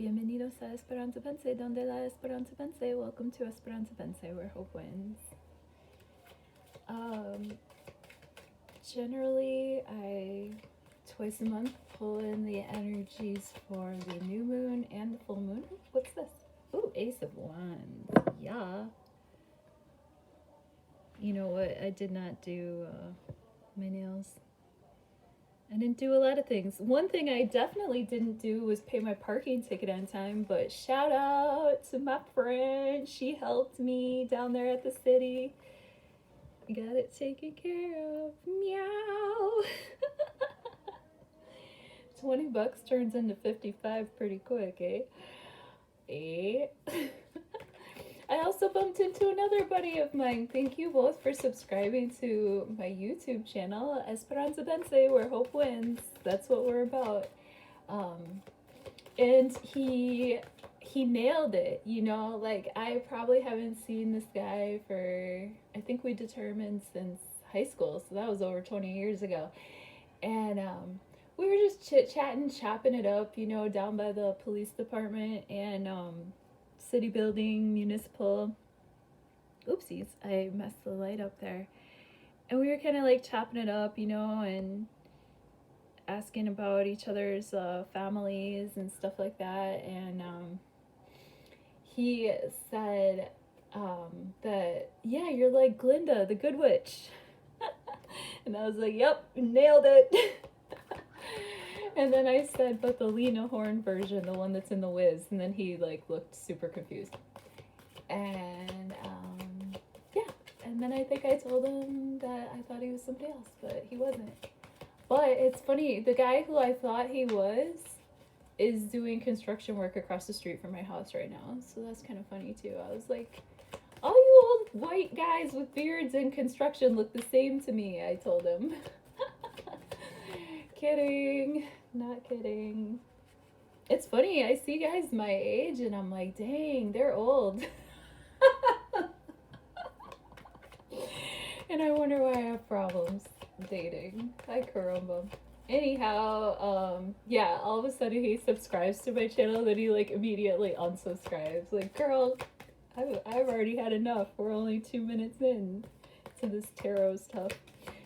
Bienvenidos a Esperanza Vence, donde la Esperanza Vence. Welcome to Esperanza Vence, where hope wins. Generally, I twice a month pull in the energies for the new moon and the full moon. What's this? Ooh, Ace of Wands. Yeah. You know what? I did not do my nails. I didn't do a lot of things. One thing I definitely didn't do was pay my parking ticket on time, but shout out to my friend. She helped me down there at the city. I got it taken care of. Meow. $20 turns into 55 pretty quick, eh? I also bumped into another buddy of mine. Thank you both for subscribing to my YouTube channel, Esperanza Vence, where hope wins. That's what we're about. And he nailed it, you know, like I probably haven't seen this guy for, I think we determined since high school, so that was over 20 years ago. And we were just chit-chatting, chopping it up, you know, down by the police department and city building, municipal. Oopsies, I messed the light up there. And we were kind of like chopping it up, you know, and asking about each other's families and stuff like that. And he said that, yeah, you're like Glinda, the Good Witch. And I was like, yep, nailed it. And then I said, but the Lena Horne version, the one that's in The Wiz. And then he like looked super confused. And yeah. And then I think I told him that I thought he was somebody else, but he wasn't. But it's funny, the guy who I thought he was is doing construction work across the street from my house right now. So that's kind of funny too. I was like, all you old white guys with beards in construction look the same to me, I told him. Kidding. Not kidding. It's funny, I see guys my age and I'm like, dang, they're old. And I wonder why I have problems dating. Hi, caramba. Anyhow, yeah, all of a sudden he subscribes to my channel, then he like immediately unsubscribes. Like, girl, I've already had enough. We're only 2 minutes in to this tarot stuff.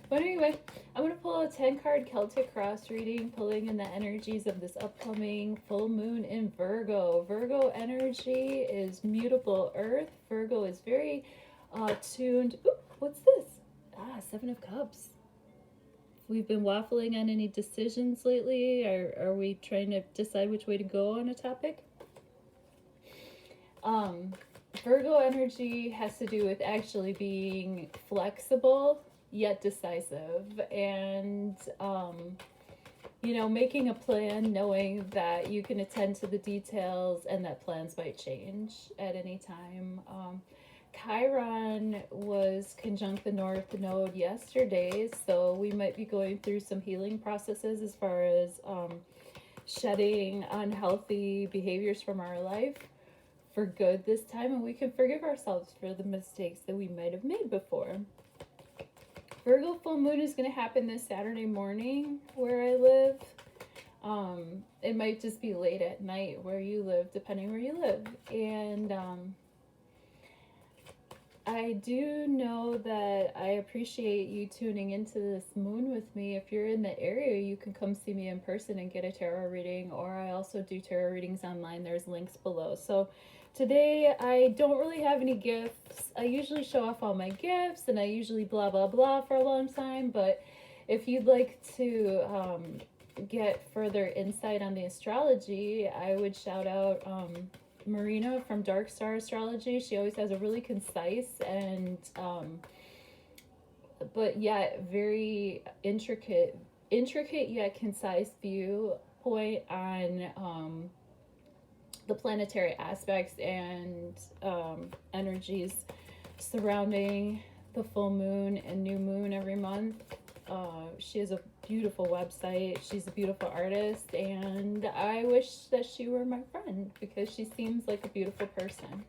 But anyway, I'm going to pull a 10-card Celtic Cross reading, pulling in the energies of this upcoming full moon in Virgo. Virgo energy is mutable earth. Virgo is very tuned. Ooh, what's this? Ah, 7 of Cups. We've been waffling on any decisions lately. Are we trying to decide which way to go on a topic? Virgo energy has to do with actually being flexible yet decisive, and you know, making a plan knowing that you can attend to the details and that plans might change at any time. Chiron was conjunct the North Node yesterday, so we might be going through some healing processes as far as shedding unhealthy behaviors from our life for good this time, and we can forgive ourselves for the mistakes that we might have made before. Virgo full moon is going to happen this Saturday morning where I live. It might just be late at night where you live, depending where you live. And I do know that I appreciate you tuning into this moon with me. If you're in the area, you can come see me in person and get a tarot reading, or I also do tarot readings online. There's links below. So today I don't really have any gifts. I usually show off all my gifts and I usually blah blah blah for a long time, but if you'd like to get further insight on the astrology, I would shout out Marina from Dark Star Astrology. She always has a really concise and but yet very intricate yet concise viewpoint on the planetary aspects and energies surrounding the full moon and new moon every month. She has a beautiful website. She's a beautiful artist, and I wish that she were my friend because she seems like a beautiful person.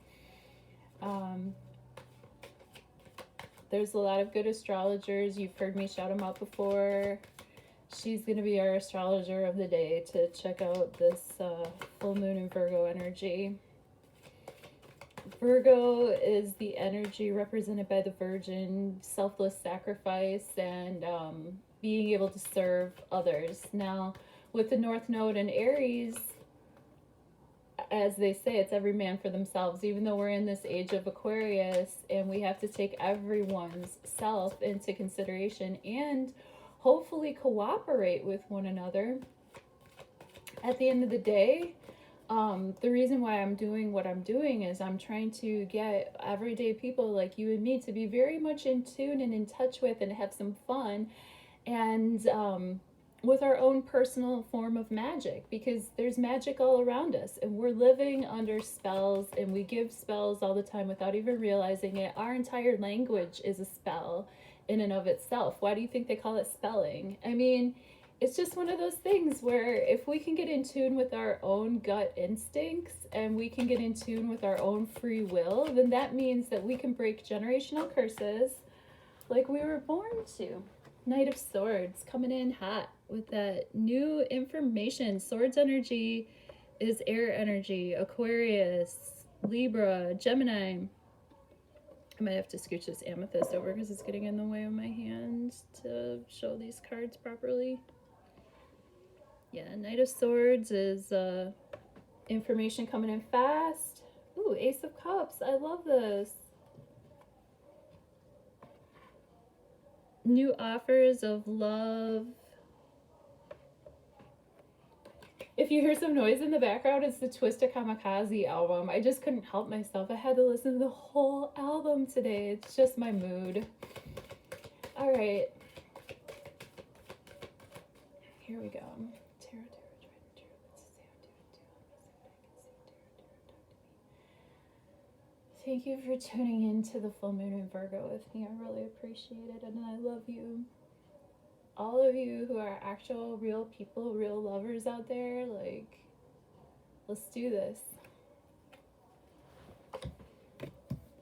There's a lot of good astrologers. You've heard me shout them out before. she's going to be our astrologer of the day to check out this full moon in Virgo energy. Virgo is the energy represented by the Virgin, selfless sacrifice, and being able to serve others. Now, with the North Node in Aries, as they say, it's every man for themselves, even though we're in this age of Aquarius and we have to take everyone's self into consideration and hopefully cooperate with one another. At the end of the day, the reason why I'm doing what I'm doing is I'm trying to get everyday people like you and me to be very much in tune and in touch with and have some fun and with our own personal form of magic, because there's magic all around us and we're living under spells, and we give spells all the time without even realizing it. Our entire language is a spell in and of itself. Why do you think they call it spelling? I mean, it's just one of those things where if we can get in tune with our own gut instincts and we can get in tune with our own free will, then that means that we can break generational curses like we were born to. Knight of Swords coming in hot with that new information. Swords energy is air energy. Aquarius, Libra, Gemini. I might have to scooch this amethyst over because it's getting in the way of my hands to show these cards properly. Yeah, Knight of Swords is information coming in fast. Ooh, Ace of Cups. I love this. New offers of love. If you hear some noise in the background, it's the Twisted Kamikaze album. I just couldn't help myself. I had to listen to the whole album today. It's just my mood. All right. Here we go. Thank you for tuning in to the full moon in Virgo with me. I really appreciate it, and I love you. All of you who are actual real people, real lovers out there, like, let's do this.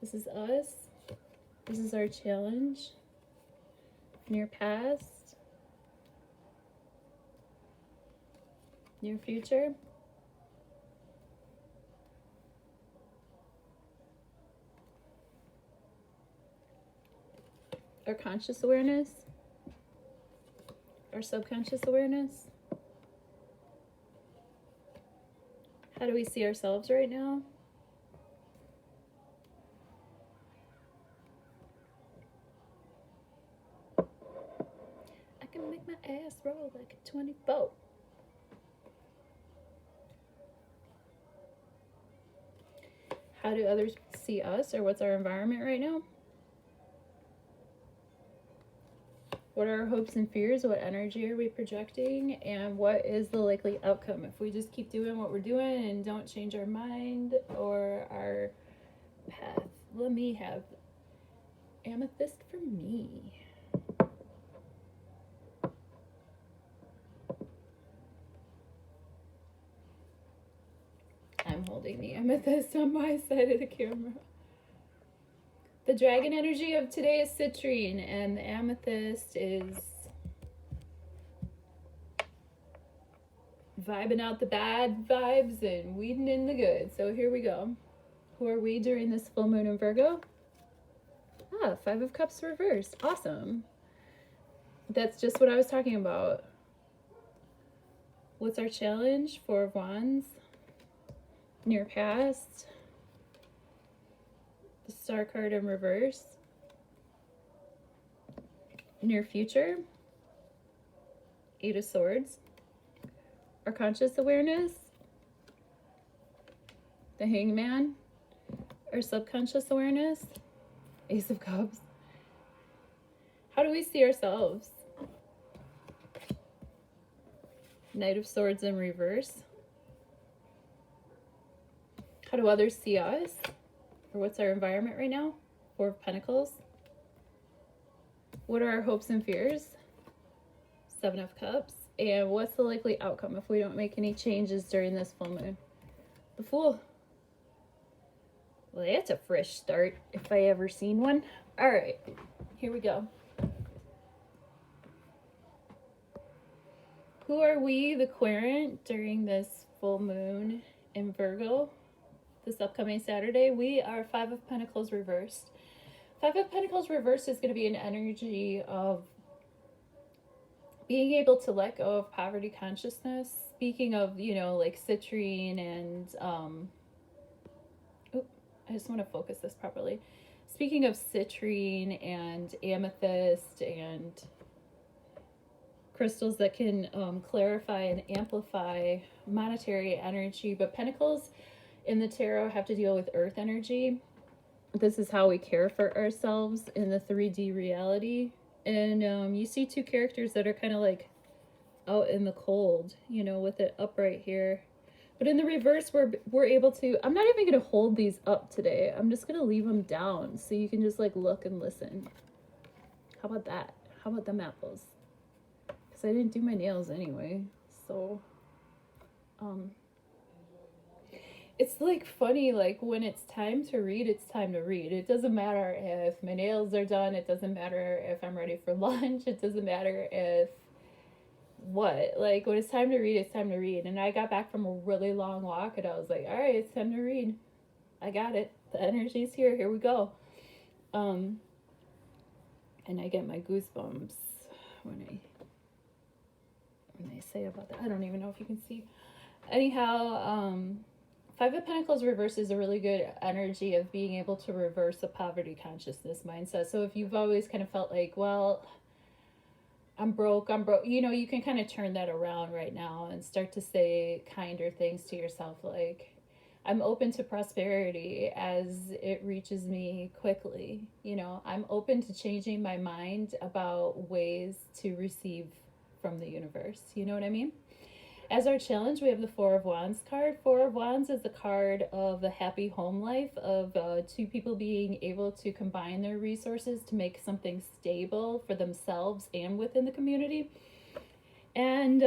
This is us. This is our challenge. Near past. Near future. Our conscious awareness, our subconscious awareness. How do we see ourselves right now? I can make my ass roll like a 24. How do others see us, or what's our environment right now? What are our hopes and fears? What energy are we projecting? And what is the likely outcome if we just keep doing what we're doing and don't change our mind or our path? Let me have amethyst for me. I'm holding the amethyst on my side of the camera. The dragon energy of today is citrine, and the amethyst is vibing out the bad vibes and weeding in the good. So here we go. Who are we during this full moon in Virgo? Ah, Five of Cups reversed. Awesome. That's just what I was talking about. What's our challenge? Four of Wands. Near past. The Star card in reverse. Near future. Eight of Swords. Our conscious awareness. The Hangman. Our subconscious awareness. Ace of Cups. How do we see ourselves? Knight of Swords in reverse. How do others see us? Or what's our environment right now? Four of Pentacles. What are our hopes and fears? Seven of Cups. And what's the likely outcome if we don't make any changes during this full moon? The Fool. Well, that's a fresh start, if I ever seen one. All right, here we go. Who are we, the querent, during this full moon in Virgo this upcoming Saturday? We are Five of Pentacles reversed. Five of Pentacles reversed is going to be an energy of being able to let go of poverty consciousness. Speaking of, you know, like citrine and, I just want to focus this properly. Speaking of citrine and amethyst and crystals that can clarify and amplify monetary energy, but pentacles in the tarot have to deal with earth energy. This is how we care for ourselves in the 3D reality. And you see two characters that are kind of like out in the cold, you know, with it upright here. But in the reverse, we're able to, I'm not even going to hold these up today. I'm just going to leave them down so you can just like look and listen. How about that? How about them apples? Because I didn't do my nails anyway. So, it's like funny, like when it's time to read, it's time to read. It doesn't matter if my nails are done. It doesn't matter if I'm ready for lunch. It doesn't matter if what. Like when it's time to read, it's time to read. And I got back from a really long walk and I was like, all right, it's time to read. I got it. The energy's here. Here we go. And I get my goosebumps when I say about that. I don't even know if you can see. Anyhow, Five of Pentacles reverse is a really good energy of being able to reverse a poverty consciousness mindset. So if you've always kind of felt like, well, I'm broke, you know, you can kind of turn that around right now and start to say kinder things to yourself. Like, I'm open to prosperity as it reaches me quickly. You know, I'm open to changing my mind about ways to receive from the universe. You know what I mean? As our challenge, we have the Four of Wands card. Four of Wands is the card of a happy home life, of two people being able to combine their resources to make something stable for themselves and within the community. And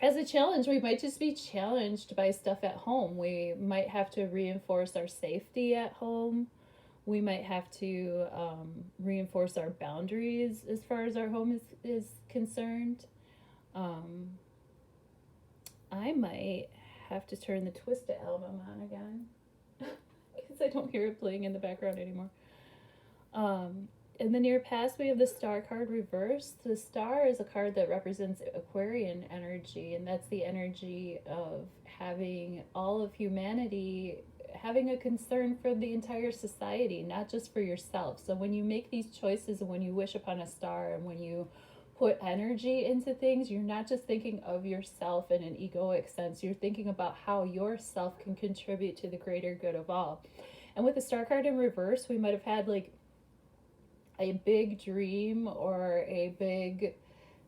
as a challenge, we might just be challenged by stuff at home. We might have to reinforce our safety at home. We might have to reinforce our boundaries as far as our home is concerned. I might have to turn the Twista album on again because I don't hear it playing in the background anymore. In the near past, we have the Star card reversed. The Star is a card that represents Aquarian energy, and that's the energy of having all of humanity having a concern for the entire society, not just for yourself. So when you make these choices and when you wish upon a star and when you put energy into things, you're not just thinking of yourself in an egoic sense. You're thinking about how yourself can contribute to the greater good of all. And with the Star card in reverse, we might have had like a big dream or a big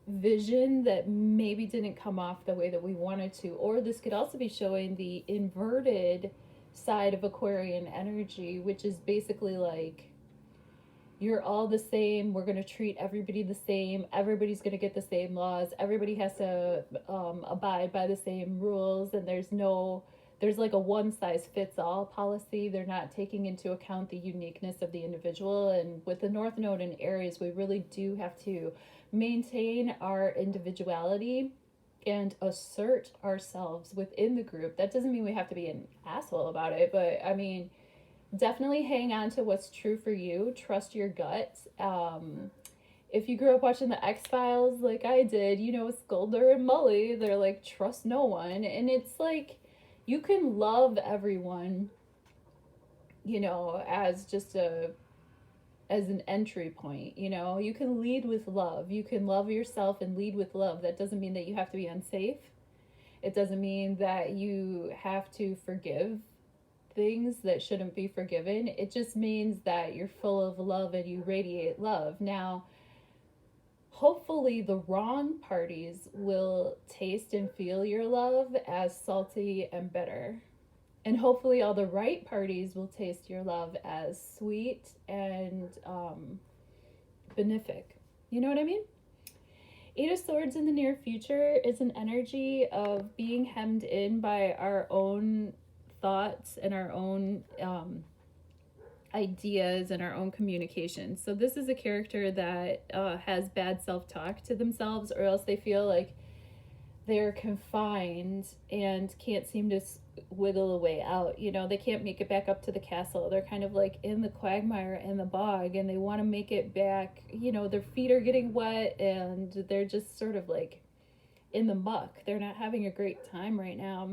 vision that maybe didn't come off the way that we wanted to. Or this could also be showing the inverted side of Aquarian energy, which is basically like, you're all the same. We're going to treat everybody the same. Everybody's going to get the same laws. Everybody has to abide by the same rules. And there's like a one size fits all policy. They're not taking into account the uniqueness of the individual. And with the North Node in Aries, we really do have to maintain our individuality and assert ourselves within the group. That doesn't mean we have to be an asshole about it, but I mean, definitely hang on to what's true for you. Trust your gut. If you grew up watching the X-Files like I did, you know, Skulder and Mully, they're like, trust no one. And it's like, you can love everyone, you know, as just as an entry point. You know, you can lead with love. You can love yourself and lead with love. That doesn't mean that you have to be unsafe. It doesn't mean that you have to forgive things that shouldn't be forgiven. It just means that you're full of love and you radiate love. Now, hopefully the wrong parties will taste and feel your love as salty and bitter. And hopefully all the right parties will taste your love as sweet and benefic. You know what I mean? Eight of Swords in the near future is an energy of being hemmed in by our own thoughts and our own ideas and our own communication. So this is a character that has bad self-talk to themselves, or else they feel like they're confined and can't seem to wiggle a way out. You know, they can't make it back up to the castle. They're kind of like in the quagmire and the bog, and they want to make it back. You know, their feet are getting wet and they're just sort of like in the muck. They're not having a great time right now,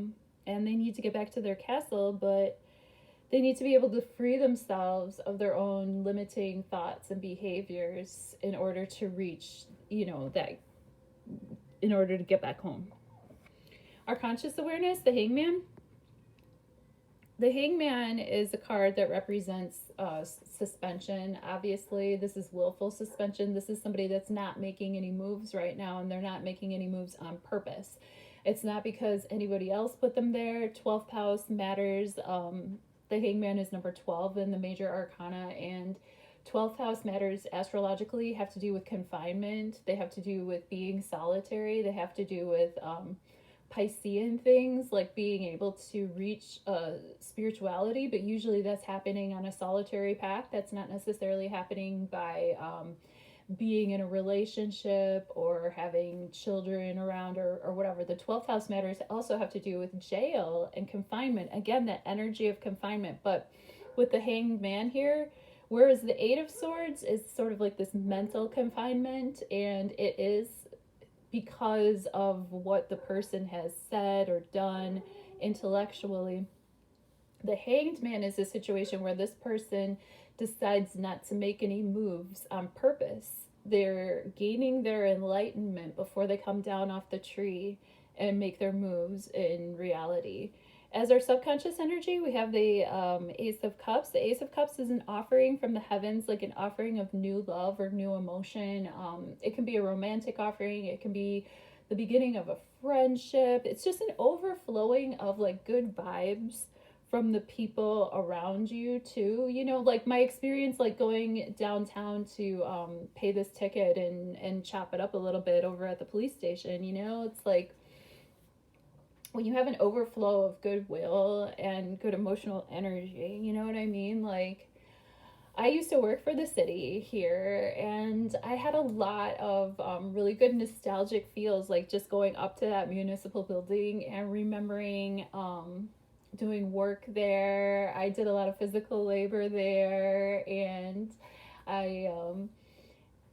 and they need to get back to their castle, but they need to be able to free themselves of their own limiting thoughts and behaviors in order to reach, you know, that, in order to get back home. Our conscious awareness, the hangman. The hangman is a card that represents suspension. Obviously, this is willful suspension. This is somebody that's not making any moves right now, and they're not making any moves on purpose. It's not because anybody else put them there. 12th house matters. The hangman is number 12 in the major arcana, and 12th house matters astrologically, have to do with confinement. They have to do with being solitary. They have to do with Piscean things, like being able to reach spirituality, but usually that's happening on a solitary path. That's not necessarily happening by being in a relationship or having children around or whatever. The 12th house matters also have to do with jail and confinement. Again, that energy of confinement. But with the hanged man here, whereas the 8 of swords is sort of like this mental confinement, and it is because of what the person has said or done intellectually. The hanged man is a situation where this person decides not to make any moves on purpose. They're gaining their enlightenment before they come down off the tree and make their moves in reality. As our subconscious energy, we have the Ace of Cups. The Ace of Cups is an offering from the heavens, like an offering of new love or new emotion. It can be a romantic offering. It can be the beginning of a friendship. It's just an overflowing of like good vibes from the people around you too. You know, like my experience, like going downtown to pay this ticket and chop it up a little bit over at the police station. You know, it's like when you have an overflow of goodwill and good emotional energy, you know what I mean? Like, I used to work for the city here, and I had a lot of really good nostalgic feels, like just going up to that municipal building and remembering doing work there. I did a lot of physical labor there, and I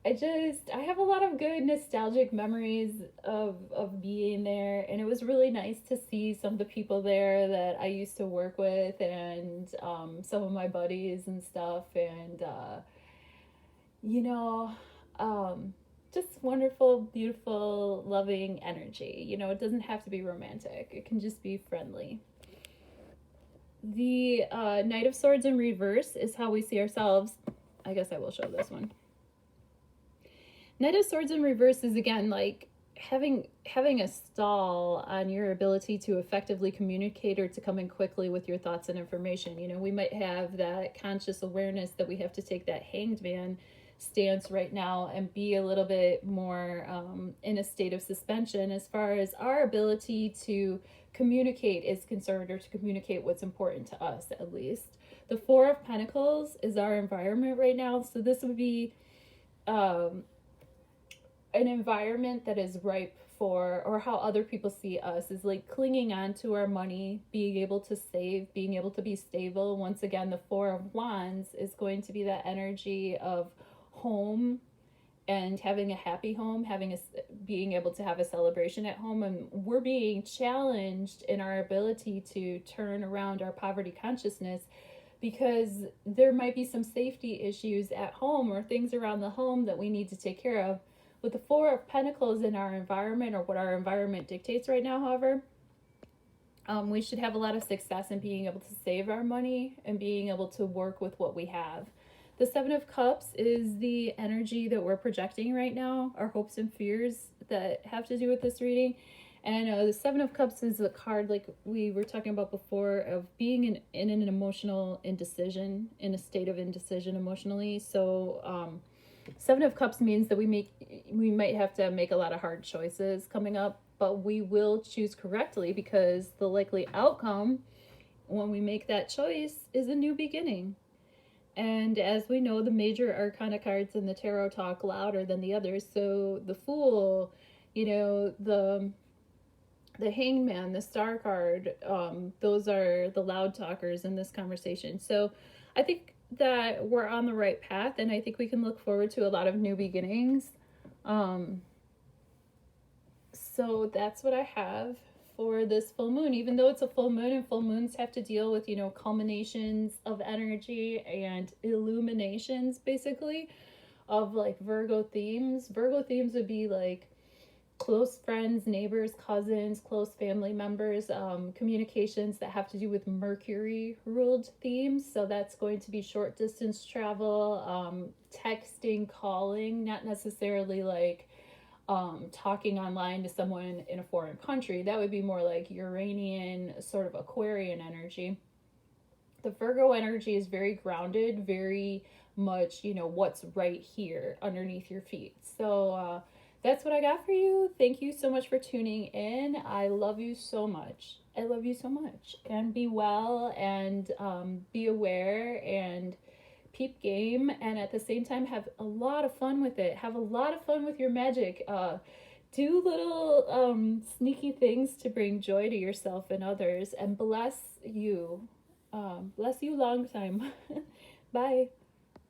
I have a lot of good nostalgic memories of being there, and it was really nice to see some of the people there that I used to work with, and some of my buddies and stuff, and you know, just wonderful, beautiful, loving energy. You know, it doesn't have to be romantic. It can just be friendly. The Knight of Swords in reverse is how we see ourselves. I guess I will show this one. Knight of Swords in reverse is again like having a stall on your ability to effectively communicate or to come in quickly with your thoughts and information. You know, we might have that conscious awareness that we have to take that hanged man stance right now and be a little bit more in a state of suspension as far as our ability to communicate is concerned, or to communicate what's important to us at least. The Four of Pentacles is our environment right now, so this would be an environment that is ripe for, or how other people see us is like clinging on to our money, being able to save, being able to be stable. Once again, the Four of Wands is going to be that energy of home and having a happy home, being able to have a celebration at home. And we're being challenged in our ability to turn around our poverty consciousness, because there might be some safety issues at home or things around the home that we need to take care of. With the Four of Pentacles in our environment, or what our environment dictates right now, however, we should have a lot of success in being able to save our money and being able to work with what we have. The Seven of Cups is the energy that we're projecting right now, our hopes and fears that have to do with this reading. And the Seven of Cups is a card, like we were talking about before, of being in an emotional indecision, in a state of indecision emotionally. So Seven of Cups means that we might have to make a lot of hard choices coming up, but we will choose correctly, because the likely outcome when we make that choice is a new beginning. And as we know, the major arcana cards in the tarot talk louder than the others. So the Fool, you know, the the Hangman, the Star card, those are the loud talkers in this conversation. So I think that we're on the right path, and I think we can look forward to a lot of new beginnings. So that's what I have for this full moon. Even though it's a full moon, and full moons have to deal with, you know, culminations of energy and illuminations, basically, of like Virgo themes. Virgo themes would be like close friends, neighbors, cousins, close family members, communications that have to do with Mercury ruled themes. So that's going to be short distance travel, texting, calling, not necessarily like talking online to someone in a foreign country. That would be more like Uranian, sort of Aquarian energy. The Virgo energy is very grounded, very much, you know, what's right here underneath your feet. So that's what I got for you. Thank you so much for tuning in. I love you so much. I love you so much. And be well, and be aware, and peep game, and at the same time have a lot of fun with it. Have a lot of fun with your magic. Do little sneaky things to bring joy to yourself and others, and bless you. Bless you long time. Bye.